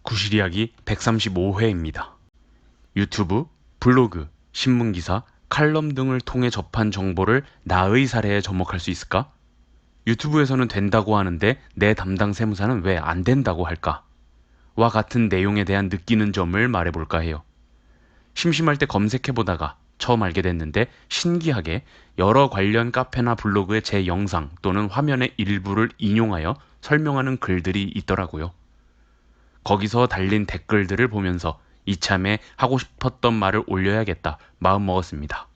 구실이야기 135회입니다. 유튜브, 블로그, 신문기사, 칼럼 등을 통해 접한 정보를 나의 사례에 접목할 수 있을까? 유튜브에서는 된다고 하는데 내 담당 세무사는 왜 안 된다고 할까? 와 같은 내용에 대한 느끼는 점을 말해볼까 해요. 심심할 때 검색해보다가 처음 알게 됐는데 신기하게 여러 관련 카페나 블로그에 제 영상 또는 화면의 일부를 인용하여 설명하는 글들이 있더라고요. 거기서 달린 댓글들을 보면서 이참에 하고 싶었던 말을 올려야겠다 마음먹었습니다.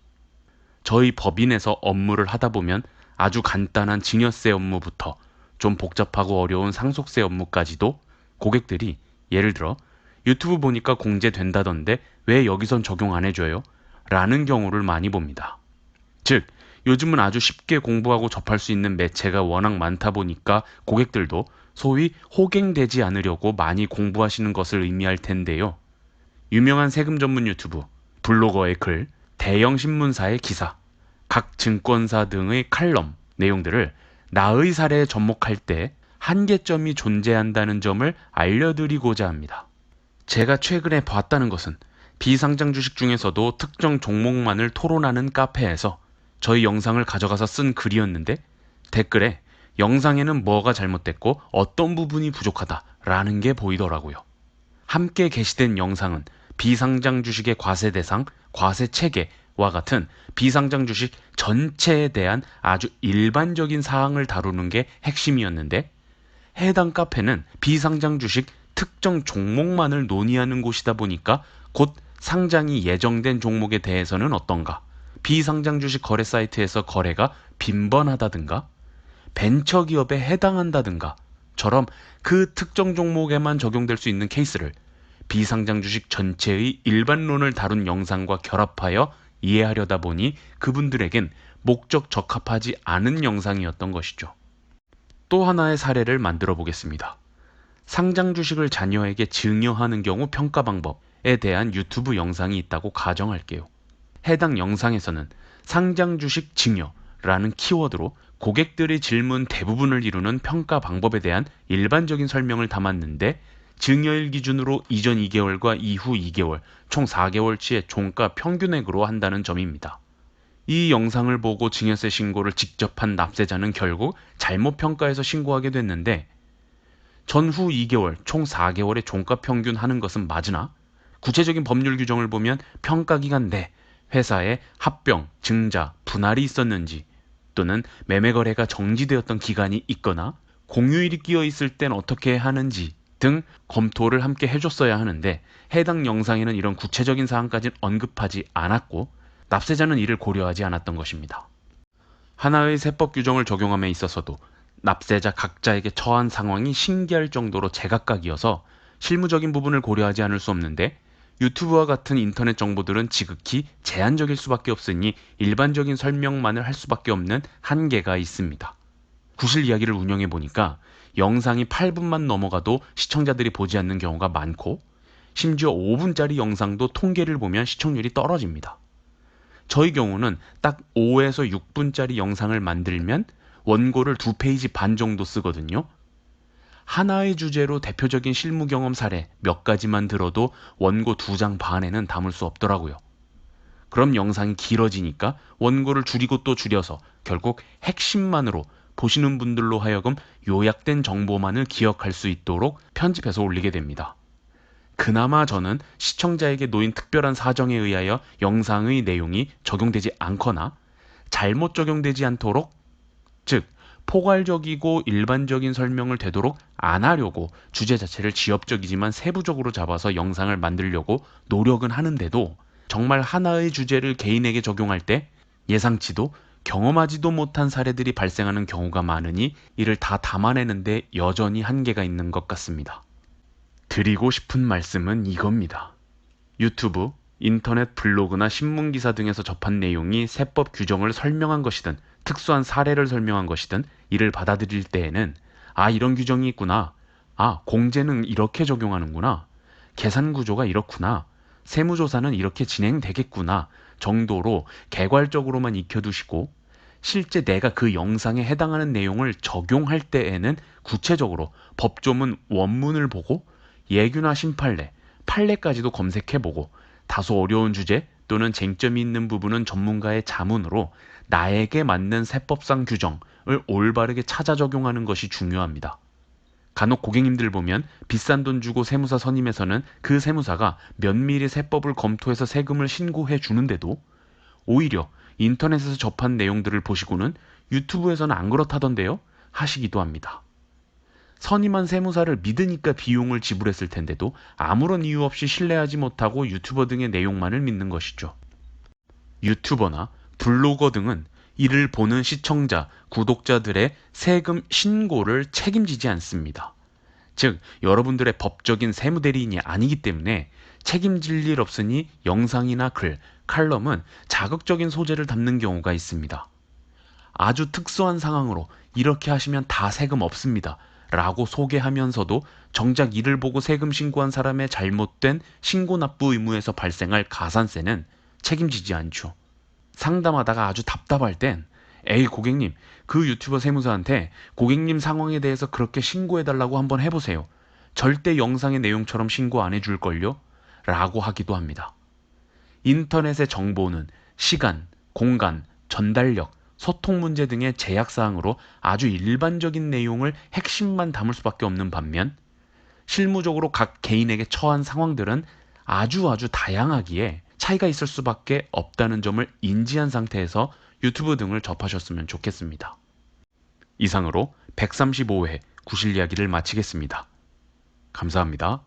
저희 법인에서 업무를 하다 보면 아주 간단한 증여세 업무부터 좀 복잡하고 어려운 상속세 업무까지도 고객들이 예를 들어 유튜브 보니까 공제된다던데 왜 여기선 적용 안 해줘요? 라는 경우를 많이 봅니다. 즉, 요즘은 아주 쉽게 공부하고 접할 수 있는 매체가 워낙 많다 보니까 고객들도 소위 호갱되지 않으려고 많이 공부하시는 것을 의미할 텐데요. 유명한 세금 전문 유튜브, 블로거의 글, 대형 신문사의 기사, 각 증권사 등의 칼럼 내용들을 나의 사례에 접목할 때 한계점이 존재한다는 점을 알려드리고자 합니다. 제가 최근에 봤다는 것은 비상장 주식 중에서도 특정 종목만을 토론하는 카페에서 저희 영상을 가져가서 쓴 글이었는데 댓글에 영상에는 뭐가 잘못됐고 어떤 부분이 부족하다라는 게 보이더라고요. 함께 게시된 영상은 비상장 주식의 과세 대상, 과세 체계와 같은 비상장 주식 전체에 대한 아주 일반적인 사항을 다루는 게 핵심이었는데 해당 카페는 비상장 주식 특정 종목만을 논의하는 곳이다 보니까 곧 상장이 예정된 종목에 대해서는 어떤가, 비상장 주식 거래 사이트에서 거래가 빈번하다든가, 벤처기업에 해당한다든가 처럼 그 특정 종목에만 적용될 수 있는 케이스를 비상장 주식 전체의 일반론을 다룬 영상과 결합하여 이해하려다 보니 그분들에겐 목적 적합하지 않은 영상이었던 것이죠. 또 하나의 사례를 만들어 보겠습니다. 상장 주식을 자녀에게 증여하는 경우 평가 방법에 대한 유튜브 영상이 있다고 가정할게요. 해당 영상에서는 상장 주식 증여라는 키워드로 고객들의 질문 대부분을 이루는 평가 방법에 대한 일반적인 설명을 담았는데 증여일 기준으로 이전 2개월과 이후 2개월, 총 4개월치의 종가 평균액으로 한다는 점입니다. 이 영상을 보고 증여세 신고를 직접 한 납세자는 결국 잘못 평가해서 신고하게 됐는데 전후 2개월, 총 4개월의 종가 평균 하는 것은 맞으나 구체적인 법률 규정을 보면 평가 기간 내 회사에 합병, 증자, 분할이 있었는지 또는 매매 거래가 정지되었던 기간이 있거나 공휴일이 끼어 있을 땐 어떻게 하는지 등 검토를 함께 해줬어야 하는데 해당 영상에는 이런 구체적인 사항까지는 언급하지 않았고 납세자는 이를 고려하지 않았던 것입니다. 하나의 세법 규정을 적용함에 있어서도 납세자 각자에게 처한 상황이 신기할 정도로 제각각이어서 실무적인 부분을 고려하지 않을 수 없는데 유튜브와 같은 인터넷 정보들은 지극히 제한적일 수밖에 없으니 일반적인 설명만을 할 수밖에 없는 한계가 있습니다. 구실 이야기를 운영해 보니까 영상이 8분만 넘어가도 시청자들이 보지 않는 경우가 많고 심지어 5분짜리 영상도 통계를 보면 시청률이 떨어집니다. 저희 경우는 딱 5에서 6분짜리 영상을 만들면 원고를 2페이지 반 정도 쓰거든요. 하나의 주제로 대표적인 실무 경험 사례 몇 가지만 들어도 원고 2장 반에는 담을 수 없더라고요. 그럼 영상이 길어지니까 원고를 줄이고 또 줄여서 결국 핵심만으로 보시는 분들로 하여금 요약된 정보만을 기억할 수 있도록 편집해서 올리게 됩니다. 그나마 저는 시청자에게 놓인 특별한 사정에 의하여 영상의 내용이 적용되지 않거나 잘못 적용되지 않도록, 즉 포괄적이고 일반적인 설명을 되도록 안 하려고 주제 자체를 지엽적이지만 세부적으로 잡아서 영상을 만들려고 노력은 하는데도 정말 하나의 주제를 개인에게 적용할 때 예상치도 경험하지도 못한 사례들이 발생하는 경우가 많으니 이를 다 담아내는데 여전히 한계가 있는 것 같습니다. 드리고 싶은 말씀은 이겁니다. 유튜브, 인터넷 블로그나 신문기사 등에서 접한 내용이 세법 규정을 설명한 것이든 특수한 사례를 설명한 것이든 이를 받아들일 때에는 이런 규정이 있구나, 공제는 이렇게 적용하는구나, 계산 구조가 이렇구나, 세무조사는 이렇게 진행되겠구나 정도로 개괄적으로만 익혀두시고 실제 내가 그 영상에 해당하는 내용을 적용할 때에는 구체적으로 법조문 원문을 보고 예규나 신판례, 판례까지도 검색해보고 다소 어려운 주제 또는 쟁점이 있는 부분은 전문가의 자문으로 나에게 맞는 세법상 규정을 올바르게 찾아 적용하는 것이 중요합니다. 간혹 고객님들 보면 비싼 돈 주고 세무사 선임해서는 그 세무사가 면밀히 세법을 검토해서 세금을 신고해 주는데도 오히려 인터넷에서 접한 내용들을 보시고는 유튜브에서는 안 그렇다던데요? 하시기도 합니다. 선임한 세무사를 믿으니까 비용을 지불했을 텐데도 아무런 이유 없이 신뢰하지 못하고 유튜버 등의 내용만을 믿는 것이죠. 유튜버나 블로거 등은 이를 보는 시청자, 구독자들의 세금 신고를 책임지지 않습니다. 즉, 여러분들의 법적인 세무대리인이 아니기 때문에 책임질 일 없으니 영상이나 글, 칼럼은 자극적인 소재를 담는 경우가 있습니다. 아주 특수한 상황으로 이렇게 하시면 다 세금 없습니다 라고 소개하면서도 정작 이를 보고 세금 신고한 사람의 잘못된 신고 납부 의무에서 발생할 가산세는 책임지지 않죠. 상담하다가 아주 답답할 땐 에이 고객님, 그 유튜버 세무사한테 고객님 상황에 대해서 그렇게 신고해달라고 한번 해보세요. 절대 영상의 내용처럼 신고 안 해줄걸요? 라고 하기도 합니다. 인터넷의 정보는 시간, 공간, 전달력, 소통 문제 등의 제약사항으로 아주 일반적인 내용을 핵심만 담을 수밖에 없는 반면 실무적으로 각 개인에게 처한 상황들은 아주 다양하기에 차이가 있을 수밖에 없다는 점을 인지한 상태에서 유튜브 등을 접하셨으면 좋겠습니다. 이상으로 135회 구실 이야기를 마치겠습니다. 감사합니다.